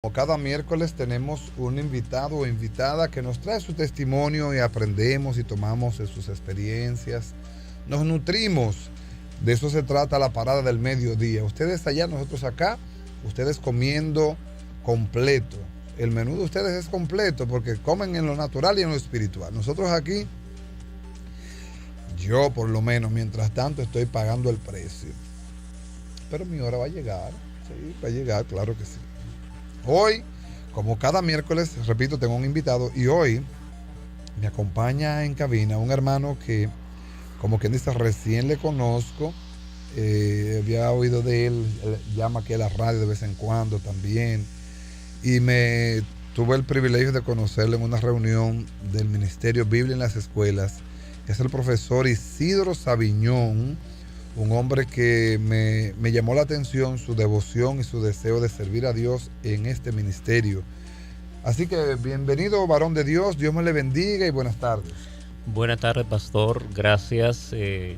Como cada miércoles tenemos un invitado o invitada que nos trae su testimonio y aprendemos y tomamos de sus experiencias. Nos nutrimos. De eso se trata la parada del mediodía. Ustedes allá, nosotros acá, ustedes comiendo completo. El menú de ustedes es completo porque comen en lo natural y en lo espiritual. Nosotros aquí, yo por lo menos, mientras tanto, estoy pagando el precio. Pero mi hora va a llegar. Sí, va a llegar, claro que sí. Hoy, como cada miércoles, repito, tengo un invitado y hoy me acompaña en cabina un hermano que, como quien dice, recién le conozco. Había oído de él llama aquí a la radio de vez en cuando también. Y me tuve el privilegio de conocerlo en una reunión del Ministerio Biblia en las Escuelas. Es el profesor Isidro Sabiñón, un hombre que me llamó la atención su devoción y su deseo de servir a Dios en este ministerio. Así que bienvenido, varón de Dios, Dios me le bendiga y buenas tardes. Buenas tardes, pastor, gracias, que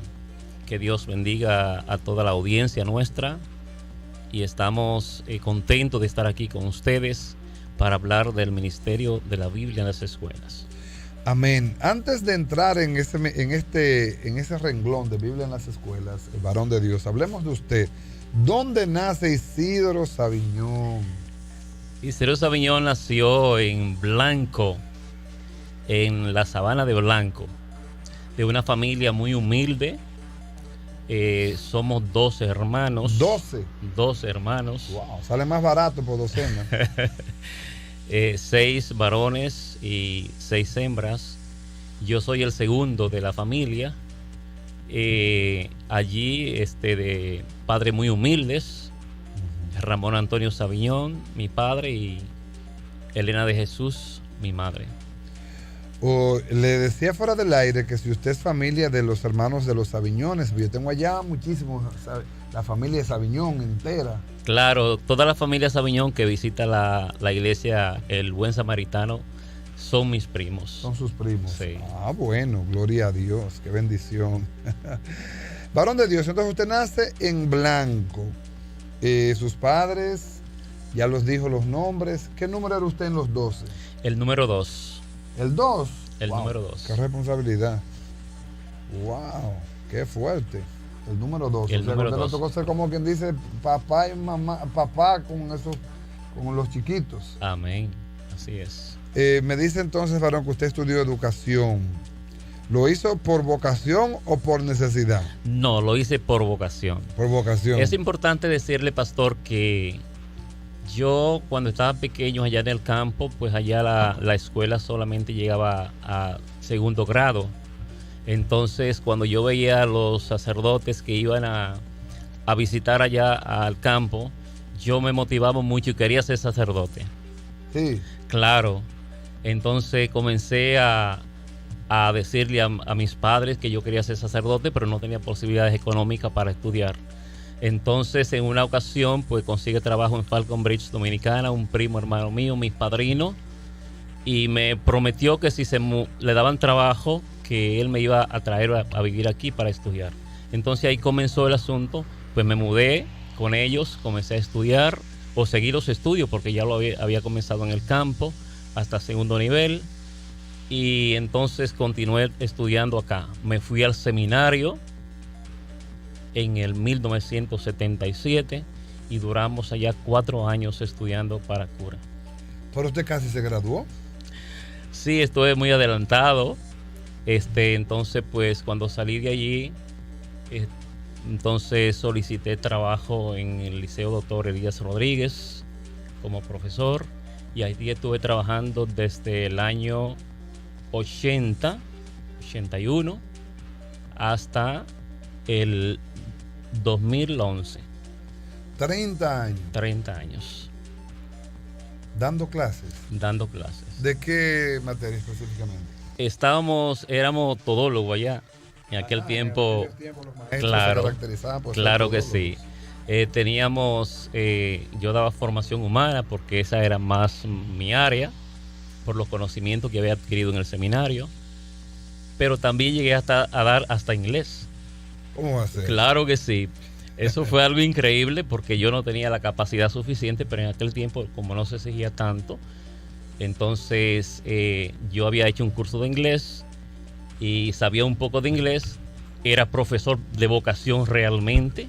Dios bendiga a toda la audiencia nuestra y estamos contentos de estar aquí con ustedes para hablar del ministerio de la Biblia en las escuelas. Amén. Antes de entrar en ese renglón de Biblia en las escuelas, el varón de Dios, hablemos de usted. ¿Dónde nace Isidro Sabiñón? Isidro Sabiñón nació en Blanco, en la sabana de Blanco, de una familia muy humilde. Somos 12 hermanos. 12. 12 hermanos. Wow, sale más barato por docena. 6 varones y 6 hembras. Yo soy el segundo de la familia. Allí de padres muy humildes. Ramón Antonio Sabiñón, mi padre, y Elena de Jesús, mi madre. Le decía fuera del aire que si usted es familia de los hermanos de los Sabiñones, yo tengo allá muchísimos, la familia de Sabiñón entera. Claro, toda la familia Sabiñón que visita la iglesia El Buen Samaritano son mis primos. Son sus primos. Sí. Ah, bueno, gloria a Dios, qué bendición. Varón de Dios, entonces usted nace en Blanco. Sus padres, ya los dijo los nombres. ¿Qué número era usted en los 12? El número 2. ¿El 2? El wow, número 2. Qué responsabilidad. Wow, qué fuerte. El número 2. El número 2. Le tocó ser como quien dice papá y mamá, papá con los chiquitos. Amén. Así es. Me dice entonces, varón, que usted estudió educación. ¿Lo hizo por vocación o por necesidad? No, lo hice por vocación. Por vocación. Es importante decirle, pastor, que yo cuando estaba pequeño allá en el campo, pues allá la escuela solamente llegaba a segundo grado. Entonces cuando yo veía a los sacerdotes que iban a visitar allá al campo, yo me motivaba mucho y quería ser sacerdote. Sí. Claro. Entonces comencé a decirle a mis padres que yo quería ser sacerdote, pero no tenía posibilidades económicas para estudiar. Entonces, en una ocasión, pues consigue trabajo en Falcon Bridge Dominicana, un primo hermano mío, mi padrino, y me prometió que si le daban trabajo, que él me iba a traer a vivir aquí para estudiar. Entonces ahí comenzó el asunto, pues me mudé con ellos, comencé a estudiar, o seguí los estudios, porque ya lo había comenzado en el campo, hasta segundo nivel, y entonces continué estudiando acá. Me fui al seminario en el 1977 y duramos allá 4 años estudiando para cura. ¿Pero usted casi se graduó? Sí, estuve muy adelantado. Entonces, pues cuando salí de allí, entonces solicité trabajo en el Liceo Doctor Elías Rodríguez como profesor, y allí estuve trabajando desde el año 81 hasta el 2011. 30 años. 30 años. Dando clases. Dando clases. ¿De qué materia específicamente? Éramos todólogos allá. En aquel tiempo. Claro, claro que sí. Teníamos, yo daba formación humana porque esa era más mi área, por los conocimientos que había adquirido en el seminario. Pero también llegué a dar hasta inglés. ¿Cómo va a ser? Claro que sí. Eso fue algo increíble porque yo no tenía la capacidad suficiente, pero en aquel tiempo, como no se exigía tanto, entonces yo había hecho un curso de inglés y sabía un poco de inglés, era profesor de vocación realmente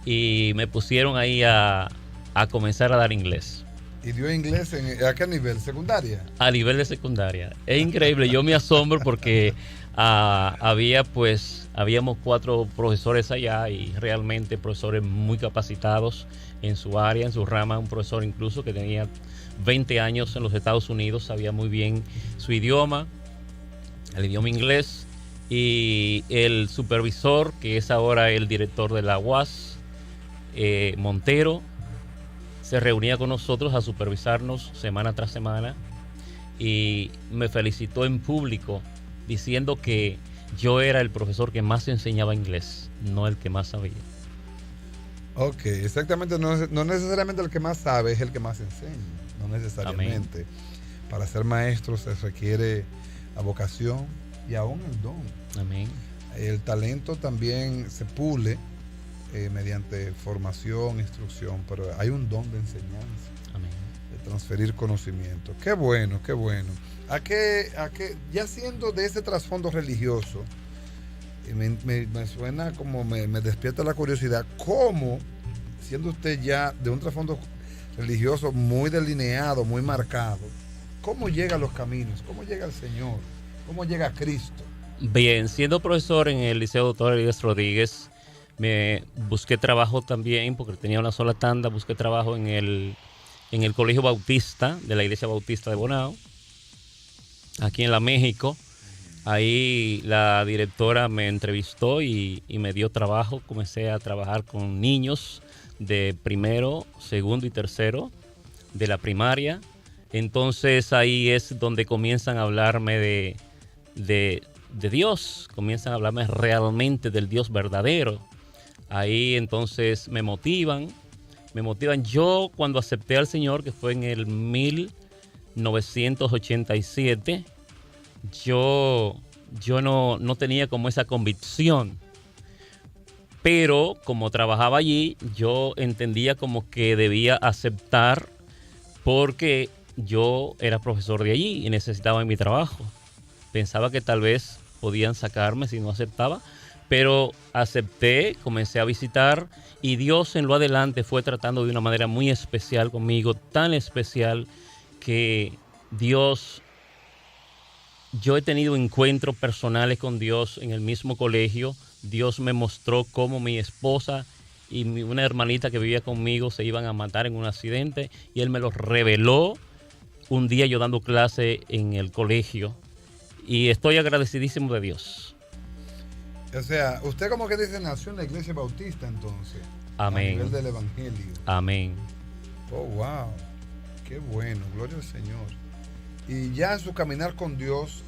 y me pusieron ahí a comenzar a dar inglés. ¿Y dio inglés a qué nivel? ¿Secundaria? A nivel de secundaria. Es increíble, yo me asombro porque habíamos 4 profesores allá y realmente profesores muy capacitados en su área, en su rama. Un profesor incluso que tenía 20 años en los Estados Unidos, sabía muy bien su idioma, el idioma inglés. Y el supervisor, que es ahora el director de la UAS, Montero, se reunía con nosotros a supervisarnos semana tras semana y me felicitó en público diciendo que yo era el profesor que más enseñaba inglés, no el que más sabía. Ok, exactamente, no necesariamente el que más sabe es el que más enseña, no necesariamente. Amén. Para ser maestro se requiere la vocación y aún el don. Amén. El talento también se pule mediante formación, instrucción, pero hay un don de enseñanza. Amén. De transferir conocimiento. Qué bueno, qué bueno. Ya siendo de ese trasfondo religioso, me suena como me despierta la curiosidad, ¿cómo, siendo usted ya de un trasfondo religioso muy delineado, muy marcado, cómo llega a los caminos, cómo llega al Señor, cómo llega a Cristo? Bien, siendo profesor en el Liceo Doctor Elías Rodríguez, me busqué trabajo también porque tenía una sola tanda, busqué trabajo en el Colegio Bautista de la Iglesia Bautista de Bonao, aquí en la México. Ahí la directora me entrevistó y me dio trabajo. Comencé a trabajar con niños de primero, segundo y tercero de la primaria. Entonces ahí es donde comienzan a hablarme de Dios, comienzan a hablarme realmente del Dios verdadero. Ahí entonces me motivan. Yo cuando acepté al Señor, que fue en el 1987, yo no tenía como esa convicción. Pero como trabajaba allí, yo entendía como que debía aceptar porque yo era profesor de allí y necesitaba mi trabajo. Pensaba que tal vez podían sacarme si no aceptaba, pero acepté, comencé a visitar y Dios en lo adelante fue tratando de una manera muy especial conmigo, tan especial que yo he tenido encuentros personales con Dios en el mismo colegio. Dios me mostró cómo mi esposa y una hermanita que vivía conmigo se iban a matar en un accidente y Él me lo reveló un día yo dando clase en el colegio y estoy agradecidísimo de Dios. O sea, usted como que dice nació en la Iglesia Bautista entonces. Amén. A nivel del Evangelio. Amén. Oh, wow. Qué bueno, gloria al Señor. Y ya en su caminar con Dios,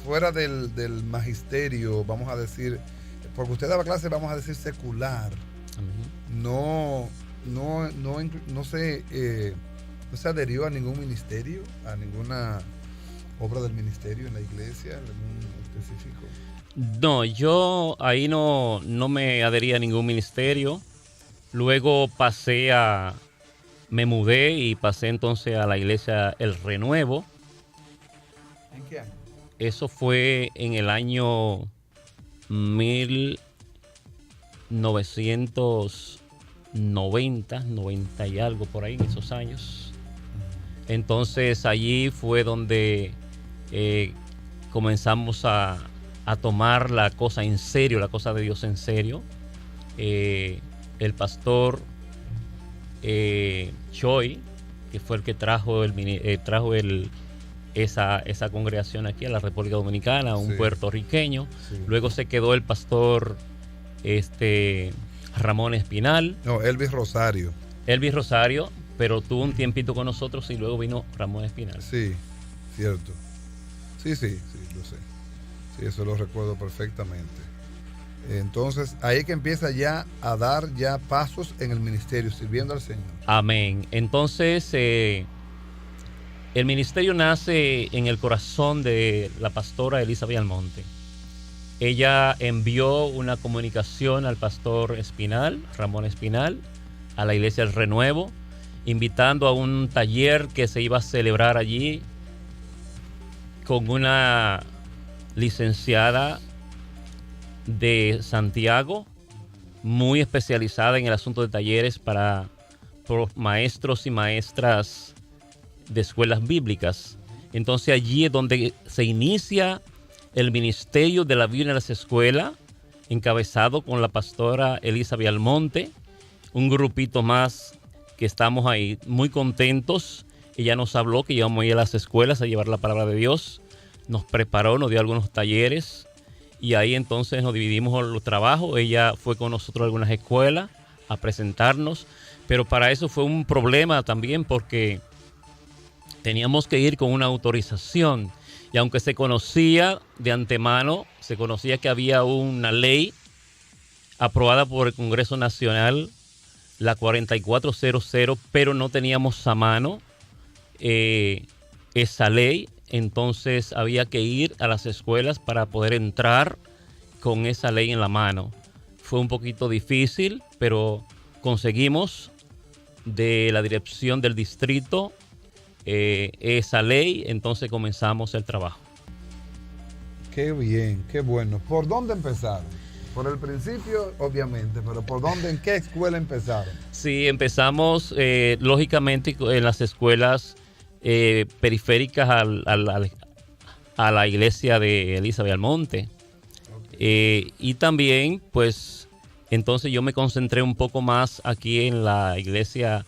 fuera del magisterio, vamos a decir, porque usted daba clase, vamos a decir, secular. Amén. No se adherió a ningún ministerio, a ninguna obra del ministerio en la iglesia, algún específico. No, yo ahí no me adherí a ningún ministerio. Luego me mudé y pasé entonces a la iglesia El Renuevo. ¿En qué año? Eso fue en el año 1990 y algo por ahí, en esos años. Entonces allí fue donde comenzamos a tomar la cosa en serio, la cosa de Dios en serio. El pastor Choi, que fue el que trajo esa congregación aquí a la República Dominicana, un puertorriqueño. Sí. Luego se quedó el pastor Ramón Espinal. No, Elvis Rosario, pero tuvo un tiempito con nosotros y luego vino Ramón Espinal. Sí, cierto. Sí, lo sé. Sí, eso lo recuerdo perfectamente. Entonces, ahí que empieza ya a dar ya pasos en el ministerio, sirviendo al Señor. Amén. Entonces, el ministerio nace en el corazón de la pastora Elizabeth Almonte. ella envió una comunicación al pastor Espinal, Ramón Espinal, a la iglesia del Renuevo, invitando a un taller que se iba a celebrar allí con una licenciada de Santiago, muy especializada en el asunto de talleres para maestros y maestras de escuelas bíblicas. Entonces allí es donde se inicia el ministerio de la Biblia en las escuelas, encabezado con la pastora Elizabeth Almonte, un grupito más que estamos ahí muy contentos. Ella nos habló que íbamos a ir a las escuelas a llevar la palabra de Dios, nos preparó, nos dio algunos talleres y ahí entonces nos dividimos los trabajos. Ella fue con nosotros a algunas escuelas a presentarnos, pero para eso fue un problema también porque teníamos que ir con una autorización. Y aunque se conocía de antemano, se conocía que había una ley aprobada por el Congreso Nacional, la 4400, pero no teníamos a mano esa ley. Entonces había que ir a las escuelas para poder entrar con esa ley en la mano. Fue un poquito difícil, pero conseguimos de la dirección del distrito esa ley, entonces comenzamos el trabajo. Qué bien, qué bueno. ¿Por dónde empezaron? Por el principio, obviamente, pero ¿por dónde, en qué escuela empezaron? Sí, empezamos lógicamente en las escuelas periféricas a la iglesia de Elizabeth Almonte. Okay. Y también, pues, entonces yo me concentré un poco más aquí en la iglesia,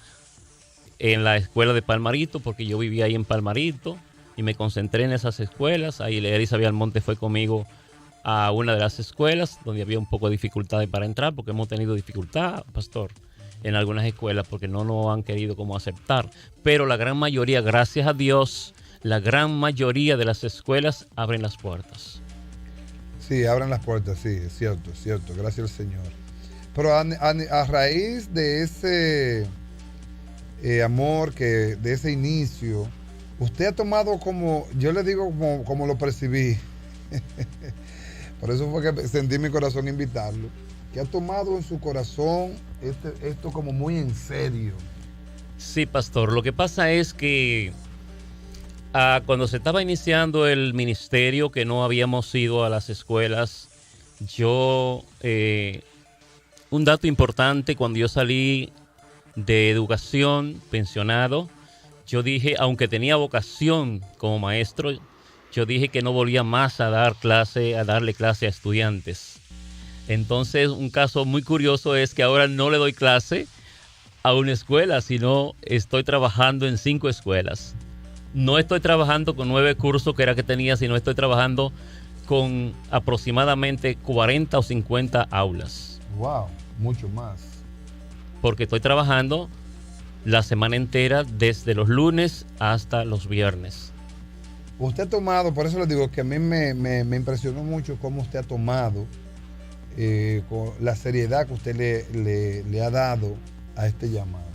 en la escuela de Palmarito, porque yo vivía ahí en Palmarito y me concentré en esas escuelas. Ahí Elizabeth Almonte fue conmigo a una de las escuelas donde había un poco de dificultades para entrar, porque hemos tenido dificultad, pastor, en algunas escuelas porque no nos han querido como aceptar. Pero la gran mayoría, gracias a Dios, la gran mayoría de las escuelas abren las puertas. Sí, abren las puertas, sí, es cierto, gracias al Señor. Pero a raíz de ese amor, de ese inicio, usted ha tomado como, yo le digo como lo percibí, por eso fue que sentí mi corazón invitarlo, que ha tomado en su corazón esto como muy en serio. Sí, pastor, lo que pasa es que cuando se estaba iniciando el ministerio, que no habíamos ido a las escuelas, yo, un dato importante, cuando yo salí de educación, pensionado, yo dije, aunque tenía vocación como maestro, yo dije que no volvía más a darle clase a estudiantes. Entonces, un caso muy curioso es que ahora no le doy clase a una escuela, sino estoy trabajando en 5 escuelas. No estoy trabajando con 9 cursos que era que tenía, sino estoy trabajando con aproximadamente 40 o 50 aulas. ¡Wow! Mucho más. Porque estoy trabajando la semana entera, desde los lunes hasta los viernes. Usted ha tomado, por eso le digo que a mí me impresionó mucho cómo usted ha tomado con la seriedad que usted le ha dado a este llamado.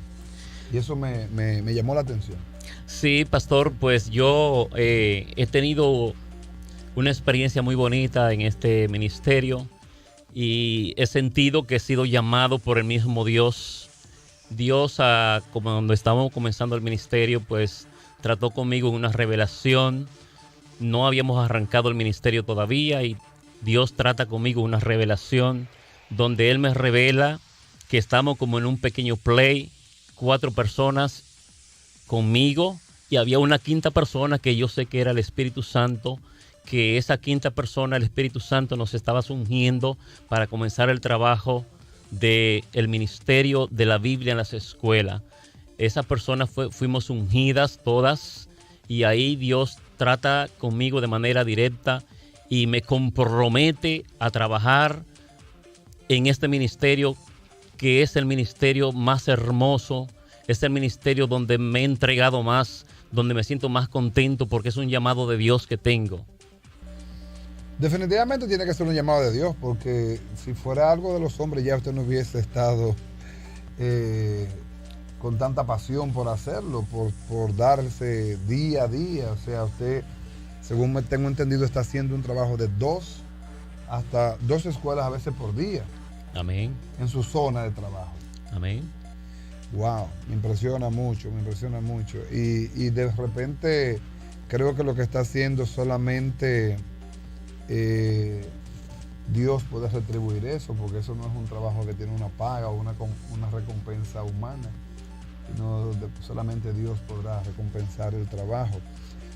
Y eso me llamó la atención. Sí, pastor, pues yo he tenido una experiencia muy bonita en este ministerio y he sentido que he sido llamado por el mismo Dios. Dios, como cuando estábamos comenzando el ministerio, pues trató conmigo en una revelación. No habíamos arrancado el ministerio todavía y Dios trata conmigo una revelación donde Él me revela que estamos como en un pequeño play, 4 personas conmigo y había una quinta persona que yo sé que era el Espíritu Santo, que esa quinta persona, el Espíritu Santo, nos estaba ungiendo para comenzar el trabajo del ministerio de la Biblia en las escuelas. Esa persona fuimos ungidas todas y ahí Dios trata conmigo de manera directa y me compromete a trabajar en este ministerio, que es el ministerio más hermoso, es el ministerio donde me he entregado más, donde me siento más contento porque es un llamado de Dios que tengo. Definitivamente tiene que ser un llamado de Dios, porque si fuera algo de los hombres ya usted no hubiese estado con tanta pasión por hacerlo, por darse día a día. O sea, usted, según me tengo entendido, está haciendo un trabajo de 2 hasta 2 escuelas a veces por día. Amén. En su zona de trabajo. Amén. Wow, me impresiona mucho, me impresiona mucho. Y de repente creo que lo que está haciendo solamente Dios puede retribuir eso, porque eso no es un trabajo que tiene una paga o una recompensa humana, sino solamente Dios podrá recompensar el trabajo.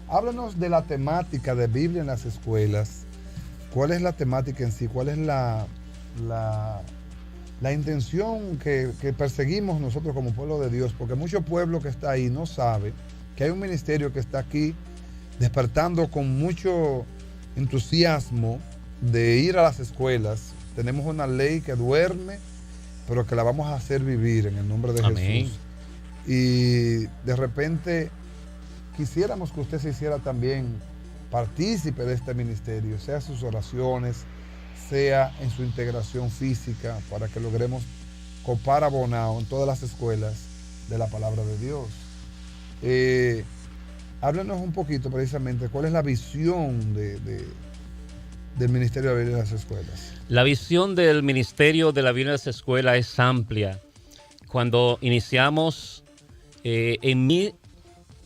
Háblanos de la temática de Biblia en las escuelas. ¿Cuál es la temática en sí? ¿Cuál es la intención que perseguimos nosotros como pueblo de Dios? Porque mucho pueblo que está ahí no sabe que hay un ministerio que está aquí despertando con mucho entusiasmo de ir a las escuelas. Tenemos una ley que duerme, pero que la vamos a hacer vivir en el nombre de Amén. Jesús. Y de repente quisiéramos que usted se hiciera también partícipe de este ministerio, sea sus oraciones, sea en su integración física, para que logremos copar abonado en todas las escuelas de la palabra de Dios. Háblanos un poquito precisamente cuál es la visión del Ministerio de la Biblia en las escuelas. La visión del Ministerio de la Biblia en las escuelas es amplia. Cuando iniciamos, en mi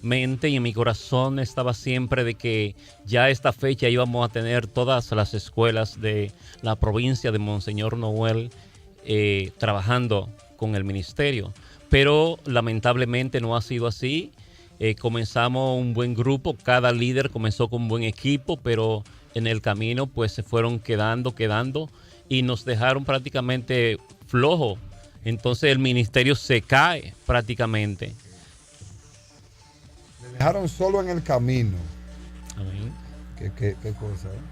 mente y en mi corazón estaba siempre de que ya a esta fecha íbamos a tener todas las escuelas de la provincia de Monseñor Noel trabajando con el ministerio. Pero lamentablemente no ha sido así. Comenzamos un buen grupo, cada líder comenzó con un buen equipo, pero en el camino pues se fueron quedando y nos dejaron prácticamente flojo. Entonces el ministerio se cae prácticamente. Le dejaron solo en el camino. Amén. Qué cosa, ¿eh?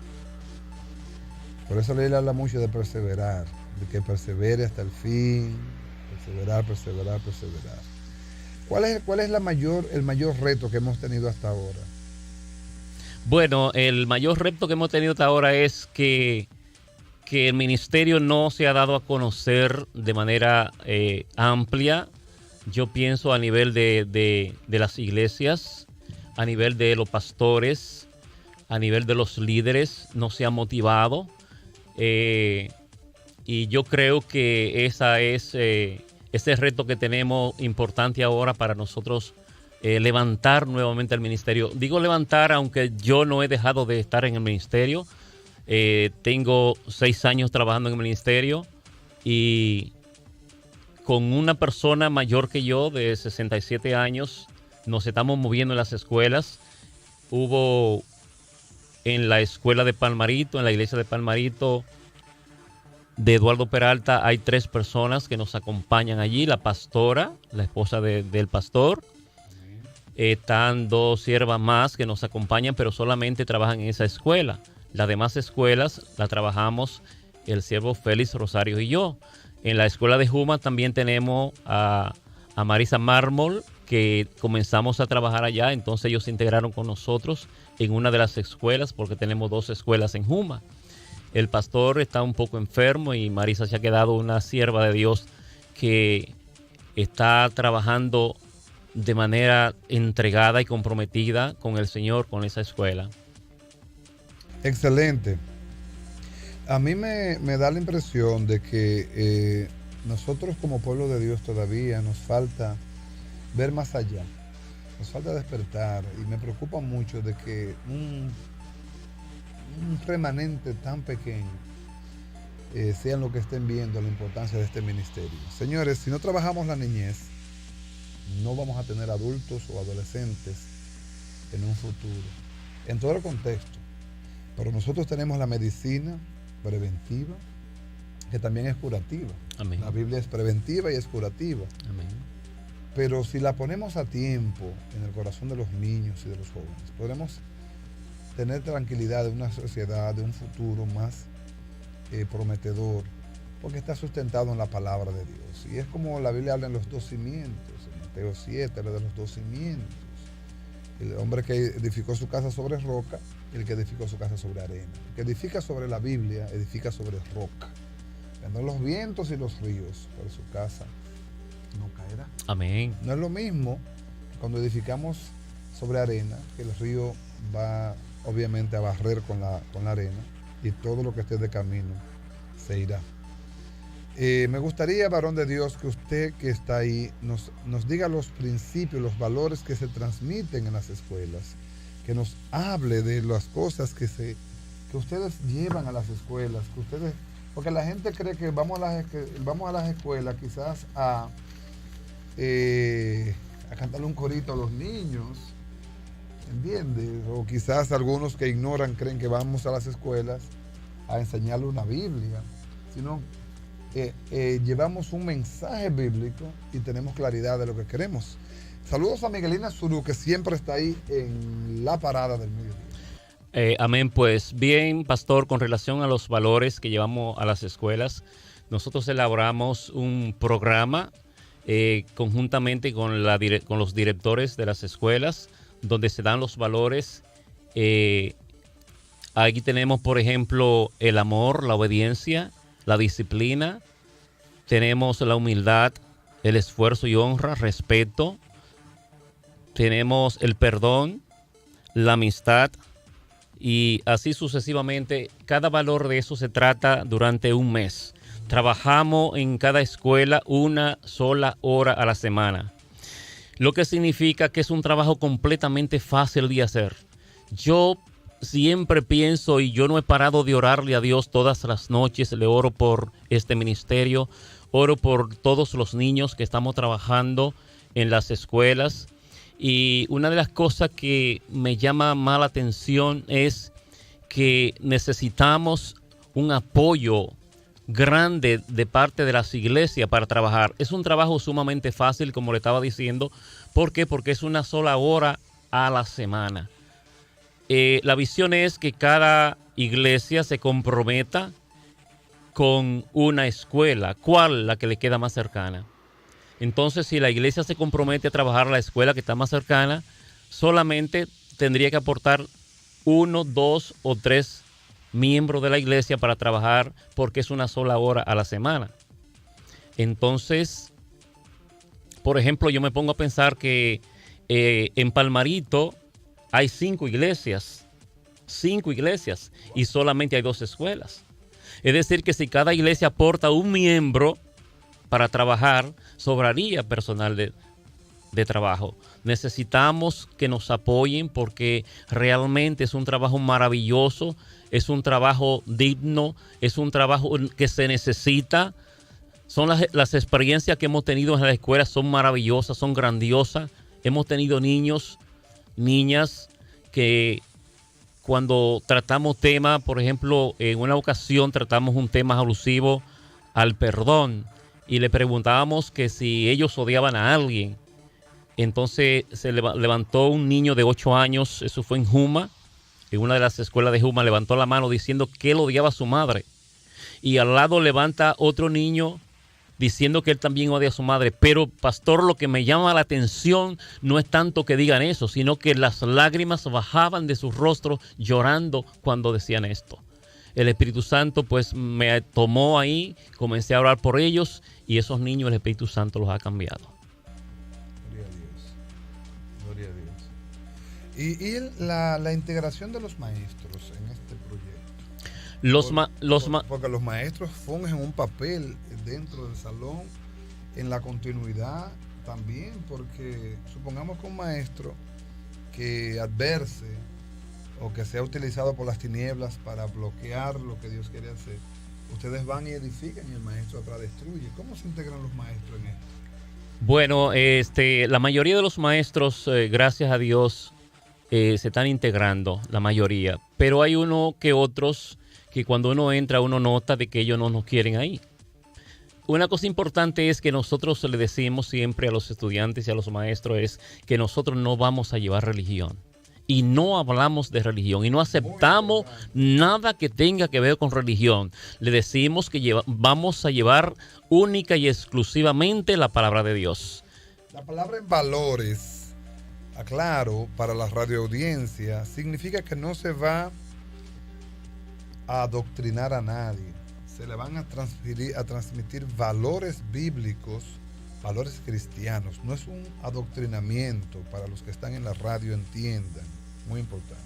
Por eso le habla mucho de perseverar, de que persevere hasta el fin, perseverar. ¿Cuál es el mayor reto que hemos tenido hasta ahora? Bueno, el mayor reto que hemos tenido hasta ahora es que el ministerio no se ha dado a conocer de manera amplia. Yo pienso a nivel de las iglesias, a nivel de los pastores, a nivel de los líderes, no se ha motivado. Y yo creo que ese reto que tenemos importante ahora para nosotros levantar nuevamente el ministerio. Digo levantar, aunque yo no he dejado de estar en el ministerio. Tengo 6 años trabajando en el ministerio y con una persona mayor que yo de 67 años nos estamos moviendo en las escuelas. Hubo en la escuela de Palmarito, en la iglesia de Palmarito de Eduardo Peralta, hay 3 personas que nos acompañan allí. La pastora, la esposa del pastor. Están 2 siervas más que nos acompañan, pero solamente trabajan en esa escuela. Las demás escuelas las trabajamos el siervo Félix Rosario y yo. En la escuela de Juma también tenemos a Marisa Mármol, que comenzamos a trabajar allá. Entonces ellos se integraron con nosotros en una de las escuelas, porque tenemos 2 escuelas en Juma. El pastor está un poco enfermo y Marisa se ha quedado una sierva de Dios que está trabajando de manera entregada y comprometida con el Señor, con esa escuela. Excelente. A mí me da la impresión de que nosotros como pueblo de Dios todavía nos falta ver más allá. Nos falta despertar y me preocupa mucho de que un remanente tan pequeño sean lo que estén viendo la importancia de este ministerio. Señores, si no trabajamos la niñez, no vamos a tener adultos o adolescentes en un futuro, en todo el contexto. Pero nosotros tenemos la medicina preventiva, que también es curativa. Amén. La Biblia es preventiva y es curativa. Amén. Pero si la ponemos a tiempo en el corazón de los niños y de los jóvenes, podremos tener tranquilidad de una sociedad, de un futuro más prometedor, porque está sustentado en la palabra de Dios. Y es como la Biblia habla en los 2 cimientos, en Mateo 7 habla de los 2 cimientos. El hombre que edificó su casa sobre roca y el que edificó su casa sobre arena. El que edifica sobre la Biblia, edifica sobre roca. Vendrán los vientos y los ríos, pero su casa no caerá. Amén. No es lo mismo cuando edificamos sobre arena, que el río va obviamente a barrer con la arena y todo lo que esté de camino se irá. Me gustaría, varón de Dios, que usted que está ahí nos diga los principios, los valores que se transmiten en las escuelas, que nos hable de las cosas que ustedes llevan a las escuelas, porque la gente cree que vamos a las escuelas quizás a cantarle un corito a los niños, ¿entiendes? O quizás algunos que ignoran creen que vamos a las escuelas a enseñarle una Biblia, sino llevamos un mensaje bíblico y tenemos claridad de lo que queremos. Saludos a Miguelina Zurú, que siempre está ahí en la parada del mediodía. Amén. Pues bien, pastor, con relación a los valores que llevamos a las escuelas, nosotros elaboramos un programa conjuntamente con los directores de las escuelas, donde se dan los valores. Aquí tenemos, por ejemplo, el amor, la obediencia, la disciplina, tenemos la humildad, el esfuerzo y honra, respeto, tenemos el perdón, la amistad y así sucesivamente. Cada valor de eso se trata durante un mes. Trabajamos en cada escuela una sola hora a la semana, lo que significa que es un trabajo completamente fácil de hacer. Yo siempre pienso, y yo no he parado de orarle a Dios todas las noches, le oro por este ministerio, oro por todos los niños que estamos trabajando en las escuelas. Y una de las cosas que me llama más la atención es que necesitamos un apoyo grande de parte de las iglesias para trabajar. Es un trabajo sumamente fácil, como le estaba diciendo. ¿Por qué? Porque es una sola hora a la semana. La visión es que cada iglesia se comprometa con una escuela. ¿Cuál? La que le queda más cercana. Entonces, si la iglesia se compromete a trabajar a la escuela que está más cercana, solamente tendría que aportar 1, 2 o 3 miembros de la iglesia para trabajar, porque es una sola hora a la semana. Entonces, por ejemplo, yo me pongo a pensar que en Palmarito hay 5 iglesias, y solamente hay 2 escuelas. Es decir, que si cada iglesia aporta un miembro para trabajar, sobraría personal de trabajo. Necesitamos que nos apoyen, porque realmente es un trabajo maravilloso, es un trabajo digno, es un trabajo que se necesita. Son las experiencias que hemos tenido en la escuela son maravillosas, son grandiosas. Hemos tenido niños, niñas que cuando tratamos temas, por ejemplo, en una ocasión tratamos un tema alusivo al perdón y le preguntábamos que si ellos odiaban a alguien. Entonces se levantó un niño de 8 años, eso fue en Juma, en una de las escuelas de Juma, levantó la mano diciendo que él odiaba a su madre. Y al lado levanta otro niño diciendo que él también odia a su madre. Pero, pastor, lo que me llama la atención no es tanto que digan eso, sino que las lágrimas bajaban de sus rostros llorando cuando decían esto. El Espíritu Santo pues me tomó ahí, comencé a orar por ellos y esos niños el Espíritu Santo los ha cambiado. Gloria a Dios. Y la integración de los maestros en este proyecto. Porque los maestros fungen un papel dentro del salón, en la continuidad también, porque supongamos que un maestro que adverse o que sea utilizado por las tinieblas para bloquear lo que Dios quiere hacer, ustedes van y edifican y el maestro atrás destruye. ¿Cómo se integran los maestros en esto? Bueno, la mayoría de los maestros, gracias a Dios, se están integrando, la mayoría. Pero hay uno que otros que cuando uno entra, uno nota de que ellos no nos quieren ahí. Una cosa importante es que nosotros le decimos siempre a los estudiantes y a los maestros es que nosotros no vamos a llevar religión. Y no hablamos de religión y no aceptamos nada que tenga que ver con religión. Le decimos que vamos a llevar única y exclusivamente la palabra de Dios. La palabra en valores, aclaro, para la radioaudiencia, significa que no se va a adoctrinar a nadie. Se le van a transmitir valores bíblicos, valores cristianos. No es un adoctrinamiento, para los que están en la radio entiendan. Muy importante.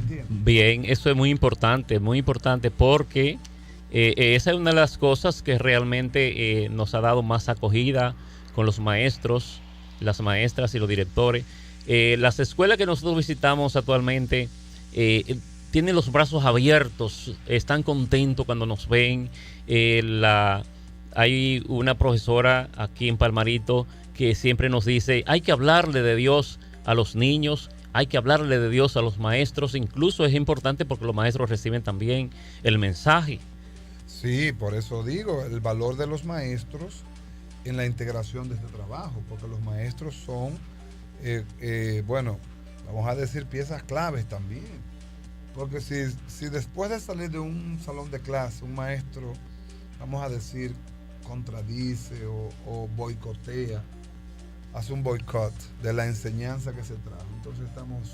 ¿Entiendes? Bien, eso es muy importante porque esa es una de las cosas que realmente nos ha dado más acogida con los maestros, las maestras y los directores. Las escuelas que nosotros visitamos actualmente tienen los brazos abiertos, están contentos cuando nos ven. Hay una profesora aquí en Palmarito que siempre nos dice, hay que hablarle de Dios a los niños, hay que hablarle de Dios a los maestros, incluso es importante porque los maestros reciben también el mensaje. Sí, por eso digo, el valor de los maestros en la integración de este trabajo, porque los maestros son, bueno, vamos a decir piezas claves también. Porque si después de salir de un salón de clase, un maestro, vamos a decir, contradice o boicotea, hace un boicot de la enseñanza que se trajo, entonces estamos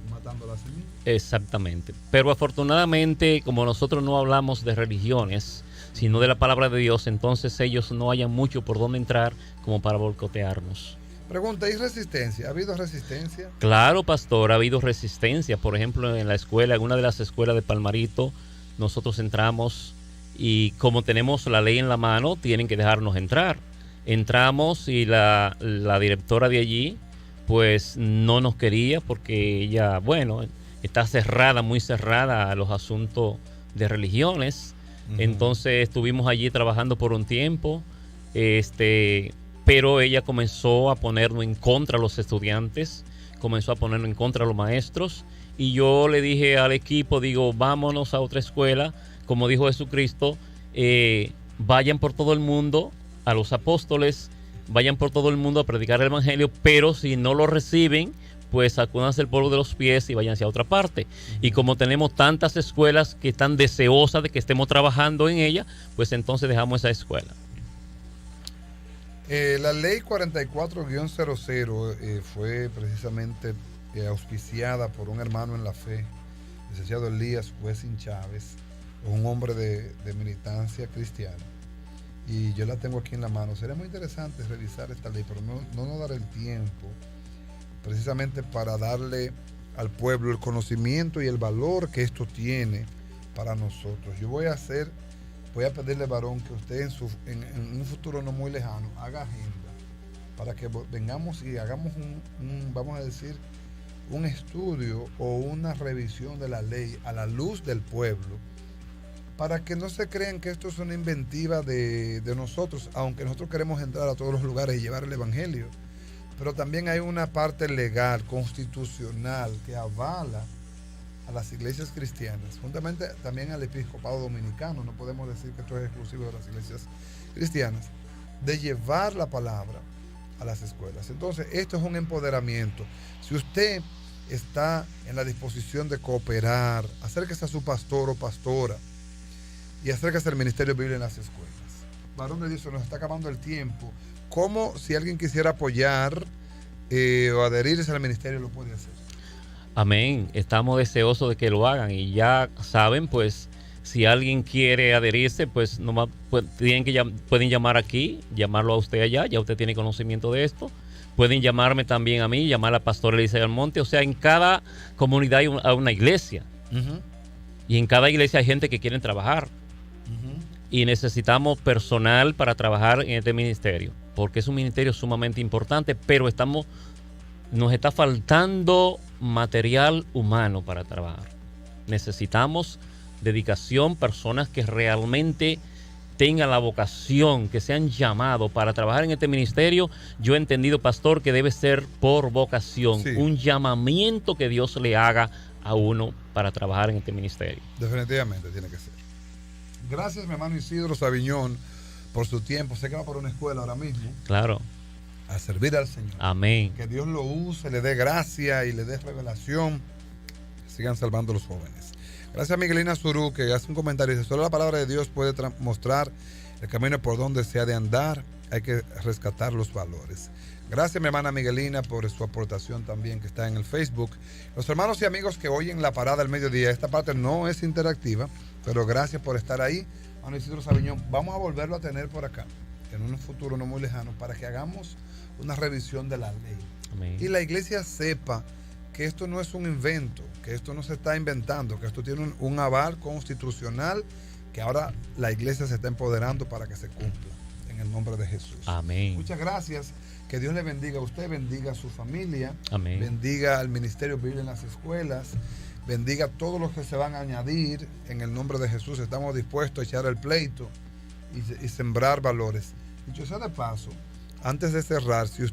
matando la semilla. Exactamente. Pero afortunadamente, como nosotros no hablamos de religiones, sino de la palabra de Dios, entonces ellos no hayan mucho por dónde entrar como para boicotearnos. Pregunta, ¿y resistencia? ¿Ha habido resistencia? Claro, pastor, ha habido resistencia. Por ejemplo, en la escuela, en una de las escuelas de Palmarito, nosotros entramos y como tenemos la ley en la mano, tienen que dejarnos entrar. Entramos y la directora de allí, pues no nos quería porque ella, bueno, está cerrada, muy cerrada a los asuntos de religiones. Entonces estuvimos allí trabajando por un tiempo, pero ella comenzó a ponernos en contra a los estudiantes, comenzó a ponernos en contra a los maestros, y yo le dije al equipo, digo, vámonos a otra escuela, como dijo Jesucristo, vayan por todo el mundo, a los apóstoles, vayan por todo el mundo a predicar el evangelio, pero si no lo reciben, pues sacúdanse el polvo de los pies y váyanse a otra parte. Y como tenemos tantas escuelas que están deseosas de que estemos trabajando en ella, pues entonces dejamos esa escuela. La ley 44-00 fue precisamente auspiciada por un hermano en la fe, licenciado Elías Huesin Chávez, un hombre de militancia cristiana. Y yo la tengo aquí en la mano. Sería muy interesante revisar esta ley, pero no nos dará el tiempo, precisamente para darle al pueblo el conocimiento y el valor que esto tiene para nosotros. Yo voy a pedirle, varón, que usted en un futuro no muy lejano haga agenda para que vengamos y hagamos vamos a decir, un estudio o una revisión de la ley a la luz del pueblo, para que no se crean que esto es una inventiva de nosotros, aunque nosotros queremos entrar a todos los lugares y llevar el evangelio, pero también hay una parte legal, constitucional, que avala a las iglesias cristianas, juntamente también al episcopado dominicano, no podemos decir que esto es exclusivo de las iglesias cristianas, de llevar la palabra a las escuelas. Entonces, esto es un empoderamiento. Si usted está en la disposición de cooperar, acérquese a su pastor o pastora y acérquese al Ministerio Bíblico en las escuelas. Varón de Dios, se nos está acabando el tiempo. ¿Cómo, si alguien quisiera apoyar o adherirse al ministerio, lo puede hacer? Amén. Estamos deseosos de que lo hagan y ya saben, pues, si alguien quiere adherirse, pues nomás pueden llamar aquí, llamarlo a usted allá, ya usted tiene conocimiento de esto. Pueden llamarme también a mí, llamar a la pastora Elisa Almonte. O sea, en cada comunidad hay una iglesia. Y en cada iglesia hay gente que quiere trabajar. Y necesitamos personal para trabajar en este ministerio, porque es un ministerio sumamente importante, pero nos está faltando material humano para trabajar. Necesitamos dedicación, personas que realmente tengan la vocación, que sean llamados para trabajar en este ministerio. Yo he entendido, pastor, que debe ser por vocación, sí, un llamamiento que Dios le haga a uno para trabajar en este ministerio. Definitivamente tiene que ser. Gracias, mi hermano Isidro Sabiñón, por su tiempo. Sé que va por una escuela ahora mismo. Claro. A servir al Señor. Amén. Que Dios lo use, le dé gracia y le dé revelación. Sigan salvando a los jóvenes. Gracias a Miguelina Zurú, que hace un comentario. Dice, solo la palabra de Dios puede mostrar el camino por donde se ha de andar. Hay que rescatar los valores. Gracias, mi hermana Miguelina, por su aportación también, que está en el Facebook. Los hermanos y amigos que oyen La Parada al Mediodía, esta parte no es interactiva, pero gracias por estar ahí. Hermano Isidro Sabiñón, vamos a volverlo a tener por acá, en un futuro no muy lejano, para que hagamos una revisión de la ley. Amén. Y la iglesia sepa que esto no es un invento, que esto no se está inventando, que esto tiene un aval constitucional, que ahora la iglesia se está empoderando para que se cumpla, en el nombre de Jesús. Amén. Muchas gracias. Que Dios le bendiga a usted, bendiga a su familia, Amén. bendiga al Ministerio Biblia en las escuelas, bendiga a todos los que se van a añadir en el nombre de Jesús. Estamos dispuestos a echar el pleito y sembrar valores. Dicho sea de paso, antes de cerrar, si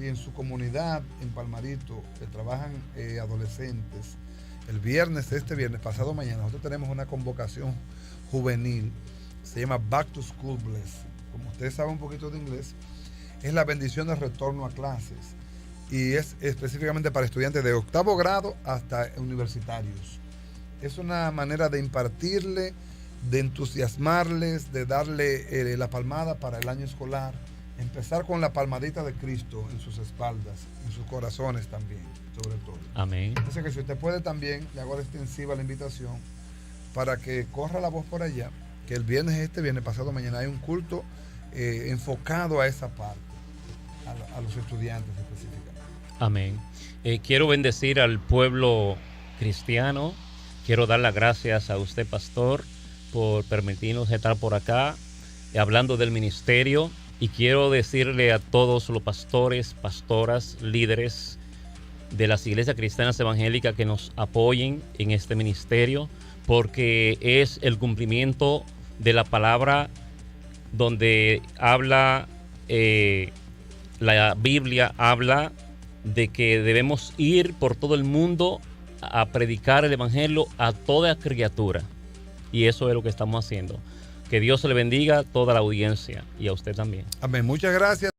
en su comunidad en Palmarito trabajan adolescentes, este viernes, pasado mañana, nosotros tenemos una convocación juvenil, se llama Back to School Blessing. Como usted sabe un poquito de inglés, es la bendición de retorno a clases y es específicamente para estudiantes de 8º grado hasta universitarios. Es una manera de impartirle, de entusiasmarles, de darle la palmada para el año escolar, empezar con la palmadita de Cristo en sus espaldas, en sus corazones también, sobre todo. Amén. Así que si usted puede también, le hago extensiva la invitación para que corra la voz por allá, que el viernes pasado mañana, hay un culto enfocado a esa parte, a los estudiantes específicamente. Amén. Quiero bendecir al pueblo cristiano. Quiero dar las gracias a usted, pastor, por permitirnos estar por acá hablando del ministerio. Y quiero decirle a todos los pastores, pastoras, líderes de las iglesias cristianas evangélicas que nos apoyen en este ministerio, porque es el cumplimiento de la palabra donde habla, la Biblia habla de que debemos ir por todo el mundo a predicar el evangelio a toda criatura. Y eso es lo que estamos haciendo. Que Dios le bendiga a toda la audiencia y a usted también. Amén. Muchas gracias.